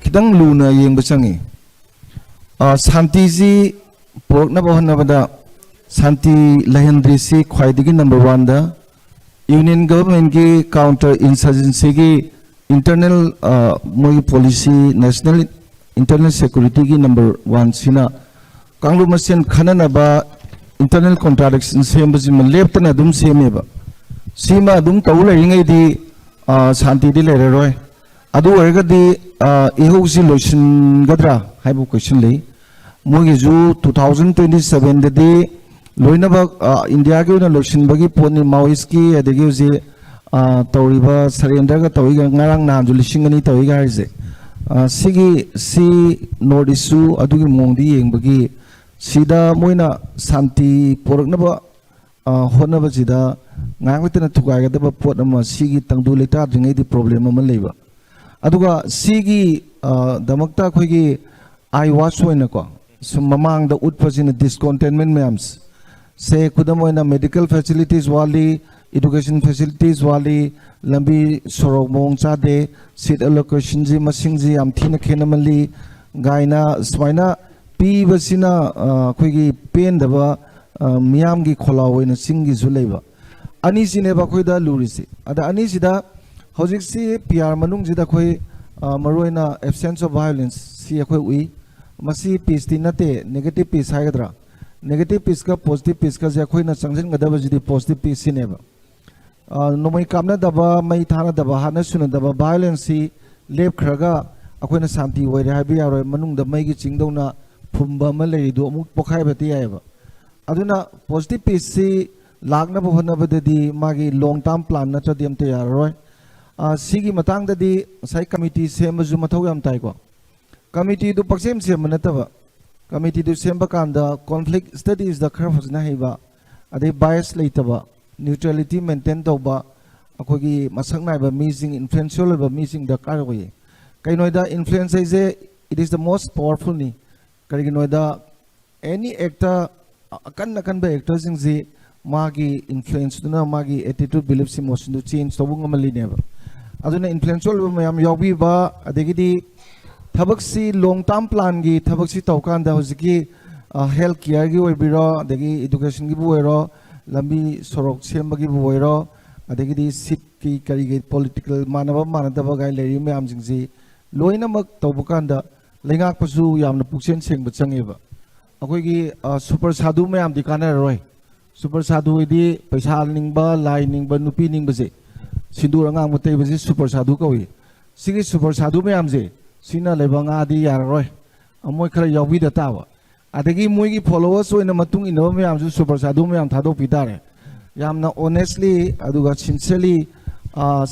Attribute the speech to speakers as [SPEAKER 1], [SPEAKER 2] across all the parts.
[SPEAKER 1] kitang luna yeng basangi santi si pork na bahon na bada santi lahendri si khwaidigi number 1 da union government ki counter insurgency ki internal moi policy national internal security ki number 1 sina kanglu masen khanana ba internal contradiction sem ba jim leptana dum semeba sima dum tawla ringai di santi di lere roi adu warga di ihousi lotion gadra haibu question lei mogi ju 2027 de di loina ba india ge na lotion bagi poni maoist ki adegi uji tawriba surrender ga tawi ga ngarang nam ju lisingani tawi ga haise sigi si north issue adu gi mongdi yeng bagi sida moina santi porak na ba honna ba sida ngang witna thugai ga da pot ama sigi tangdu leta jingai di problem ama leiba aduga sigi damakta khoigi I watch hoina ko sumamang da utpasina discontainment mayams se kudamoina medical facilities wali education facilities wali lambi sorok mong chade seat allocation ji masing ji am thina khenamali gaina swaina pi basina khoigi pen daba miyam gi kholawoina singi zuleiba ani sine ba khoida lurisi ada ani sida hojik si PR manung jida khoi maroina absence of violence si khoi ui masi peace tinate negative peace haigadra negative peace ka positive peace ka ja khoi na changjin gadaba jidi positive peace sineba nomai kamna daba mai thana daba hana suna daba violence si lep khraga akoina santi oire habi yaroi manung da mai gi chingdona phumba ma lei do amuk pokhai bati yaiba aduna positive peace si lagna ba hona badadi magi long term plan na chadem te yaroi sigi matang dadi sai committee sem ju mathau yam tai ko committee du paksem sem manataba committee du sem ba kanda conflict studies da khar fazna haiba ade bias leitaba neutrality maintain tawba akogi masang nai ba meeting influential ba meeting da kar hoye kai noida influence is it is the most powerful ni kari noida any actor akan ba actors sing ji magi influence duna magi attitude beliefs emotion du change tobung amali neba aduna influential mayam yobi ba adegidi thabak si long term plan gi thabak si tawkan da hojiki health care gi oibiro adegi education gi buero lambi sorok semba gi buero adegidi sit ki kari gi political manaba manadaba gai leri mayam jingji loina mak tawbukan da lengak pasu yamna puksen sengba changeba akoi gi super sadhu mayam di kana roi super sadhu di paisa ningba lai ningba nupi ningba je sindur angang mutei basi super sadhu kawi sigi super sadhu mayam je sina lebanga di yaroi amoi khara yawi da tawa adagi moi gi followers oina matung ino mayam ju super sadhu mayam thadok pitare yamna honestly aduga sincerely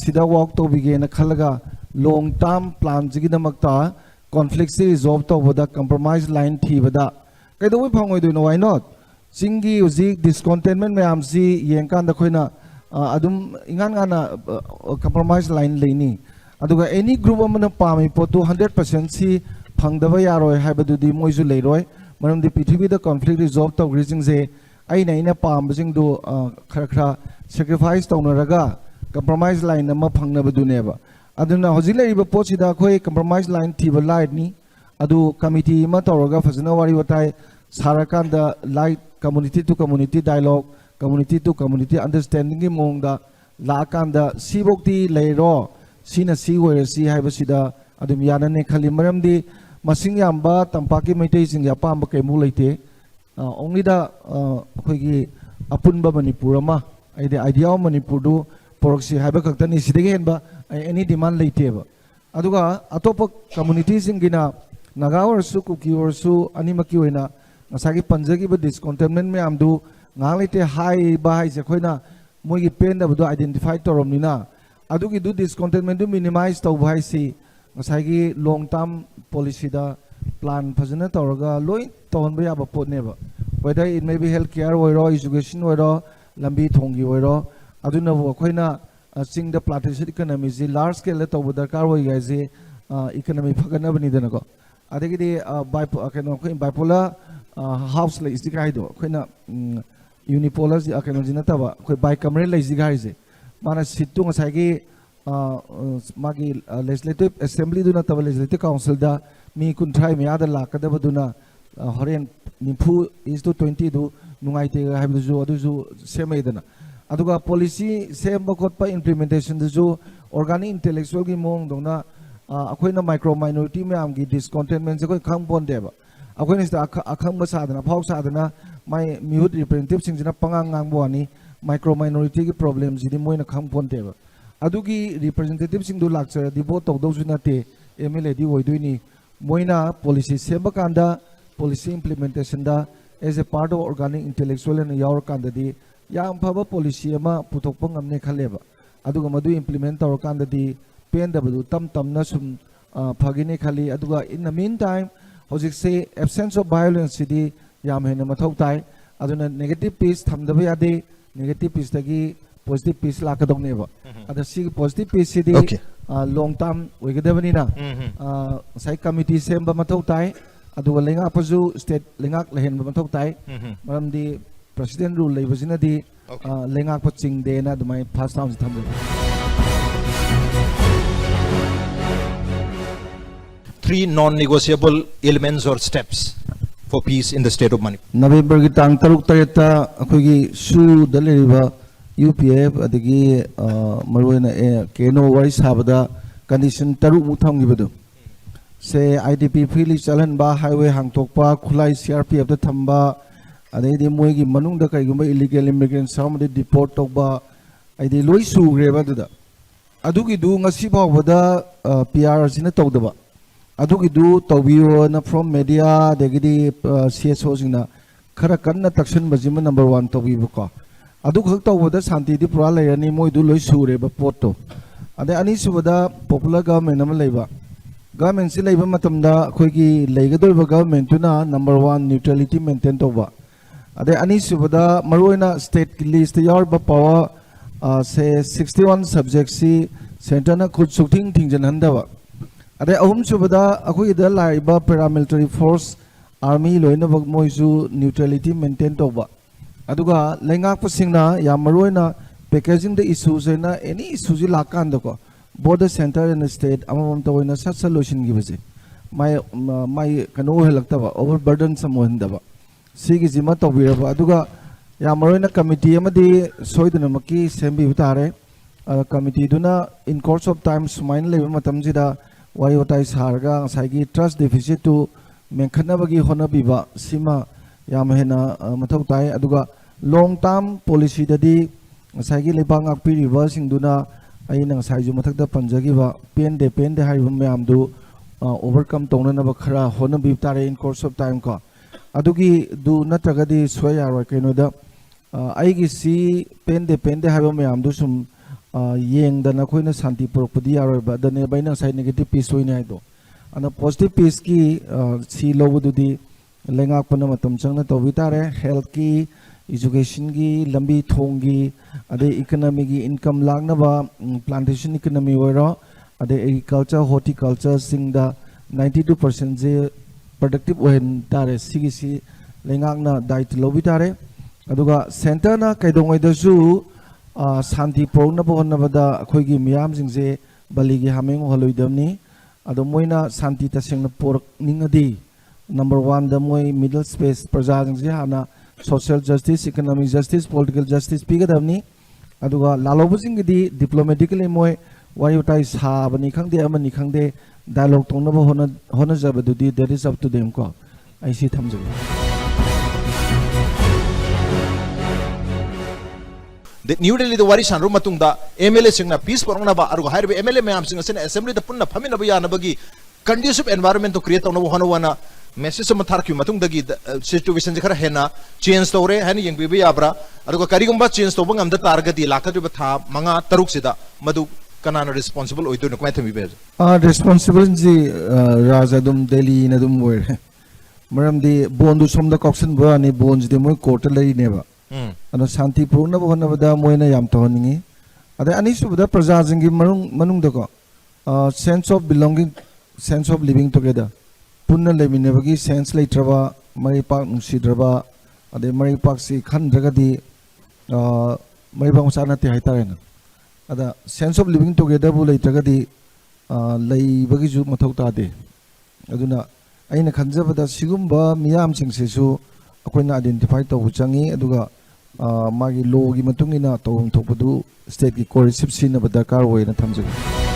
[SPEAKER 1] sida walk to bigena khalaga long term plan jigi damakta conflict si resolve to boda compromise line thi bada kaido wi phangoi do no why not singi uji discontentment mayam si yengkan da khoina adum ingan ngana compromise line leini aduga any group amana pami potu 100% si phangdaba yaroi haibadu di moisu leiroi maram di ptv da conflict resolve to grising je aina pam jing do khara sacrifice to naraga compromise line ama phangnabadu neba aduna hojilai ba pochida khoi compromise line thiba light ni adu committee ma tawraga fazna wari watai sarakanda light community to community dialogue community to community understanding gi mongda la kanda sibokti leiro sina si were si haibasida adum yanane khali maramdi masing yamba tampaki maitai sing ya pamba kemu leite only da khoigi apunba manipur ma aide idea manipur du proxy haiba kaktani sidege henba any demand leite ba aduga atopa community singina naga or su kuki or su animaki oina ngasagi panjagi ba discontentment me amdu ngalite high ba hai je khoina moigi pen da bu identify toromnina adugi du discontentment du minimize to bhai si ngasagi long term policy da plan phajana tawraga loi ton ba ya ba potne ba whether it may be health care oiro education oiro lambi thongi oiro aduna bo khoina sing the plantation economy ji large scale to darkar oi ga ji economy phagana bani dana ko adegi bipolar house like is kai do khoina unipolar ji akeno ji nataba khoi bicameral like ji gai je mana situ ngasai gi magi legislative assembly duna taba legislative council da mi kuntrai mi ada lakadaba duna horen nimpu is to 20 du nungai te haibu ju adu ju semai dana aduga policy semba khotpa implementation du organic intellectual gi mong dongna akoina micro minority myam gi discontentment se koi khang bon deba akoina sta akhang ba sadana phau sadana mai mute representative singjina pangang ngang bo ani micro minority gi problems di moina khang bon deba adugi representative singdu lakcha di vote tog do juna te MLA di oiduni moina policy semba kanda policy implementation da as a part of organic intellectual and yaur kanda di yam phaba policy ama puthokpa ngamne khaleba aduga madu implement tor kanda di pen da badu tam tam na sum phagine khali aduga in the meantime hojik se absence of violence di yam hena mathau tai aduna negative piece thamdaba yade negative piece dagi positive piece lakadong neba ada si positive piece di long term oigadabani na sai committee semba mathau tai aduga lenga paju state lengak lehen mathau tai maram di president rule leibasina di lenga paching de na dumai first time thambe
[SPEAKER 2] 3 non-negotiable elements or steps for peace in the state of Manipur.
[SPEAKER 1] November ki tang taruk tareta akogi su daleriba UPF adigi maruena keno wari sabada condition taruk mutham gibadu se IDP freely chalan ba highway hangtokpa khulai CRPF da thamba adedi moigi manung da kai gumba illegal immigrants samade deport tokba aidi loi su greba da adugi du ngasi bawda PR sina tokdaba adugi du tawbiyo na from media degidi CSO singna khara kanna takshan bajima number 1 tawbibu ko adug hak tawda santi di pura layani moi du loi sure ba poto ade ani subada popular government am leiba government si leiba matamda khoigi leigadol ba government tuna number 1 neutrality maintain toba ade ani subada maroina state list yaur ba power se 61 subjects si center na khud sukthing thingjan handawa ade ahum subada akoi da laiba paramilitary force army loina bag moisu neutrality maintain toba aduga lengak pasingna yamaroina packaging the issues na any issues lakan dako both the center and the state amam toina sat solution gibase mai kanu helakta overburden samohandaba sigi jima tobiraba aduga yamaroina committee amadi soiduna maki sembi utare committee duna in course of time sumain leba matamjida wayotai sarga saigi trust deficit to menkhanabagi honabiba sima yamhena mathau tai aduga long term policy dadi saigi lebang akpiriba singduna aina saiju mathakda panjagiba pende haibu mayamdu overcome tonanaba khara honabi tare in course of time ko adugi du natragadi soya ro kenoda aigi si pende haibu mayamdu sum yeng dana khoina santi porpadi aroi ba dane baina sai negative piece hoina do ana positive piece ki si lobududi lengak pana matam changna to bitare health ki education gi lambi thong gi ade economy gi income lagna ba plantation economy wera ade agriculture horticulture singda 92% je productive when tare sigi si lengak na dait lobitare aduga center na kaidongoi da su santi prona bohna bada akhoi miyam jingje baligi hameng holoidamni ado moina santi tasengna por ningadi number 1 da moi middle space praja jingje hana social justice economic justice political justice pigadamni aduga lalobu jingdi diplomatically moi wayutai sabani khangde amani khangde dialogue tongna bo hona jabadudi that is up to them ko aisi thamjagi
[SPEAKER 2] The New Delhi the Warishan Rumatunda, MLA Singna, Peace Pornaba, Aru Hire, MLA Mam Sing Assembly the Puna Pamina Yanabagi, conducive environment to create on Hanawana, message of Matarku Matungagi, situation Hena, Chain Story, Henny and Bibi Abra, Aruka Karigumba Chain Stobang, the target, the Lakatubata, Manga, Taruxida, Madu Kanana responsible or doing quite a bit.
[SPEAKER 1] Responsibility Razadum Delhi Nadum word. Maram the Bondus from the Coxon Burni bones, the more quarterly never. Ano santi purna bohna bada moina yam tohningi ade anisu bada praja jingi manung dako sense of belonging, sense of living together punna lemine bagi sense leitraba mari pak nusidraba ade mari pak si khan jagadi mari bang sana ti haitarena अदा sense of living together बु लेत्रगदी लेबगिजु मथौ तादे अदुना अइना खंजबदा सिगुम्बा मियाम सिंगसेसु अखोइना identify तौबु चंगी अदुगा मागी लोगी मतुंगिना तौम थोपदु state की कोरिसिप सिनबा दरकार होयना थमजगे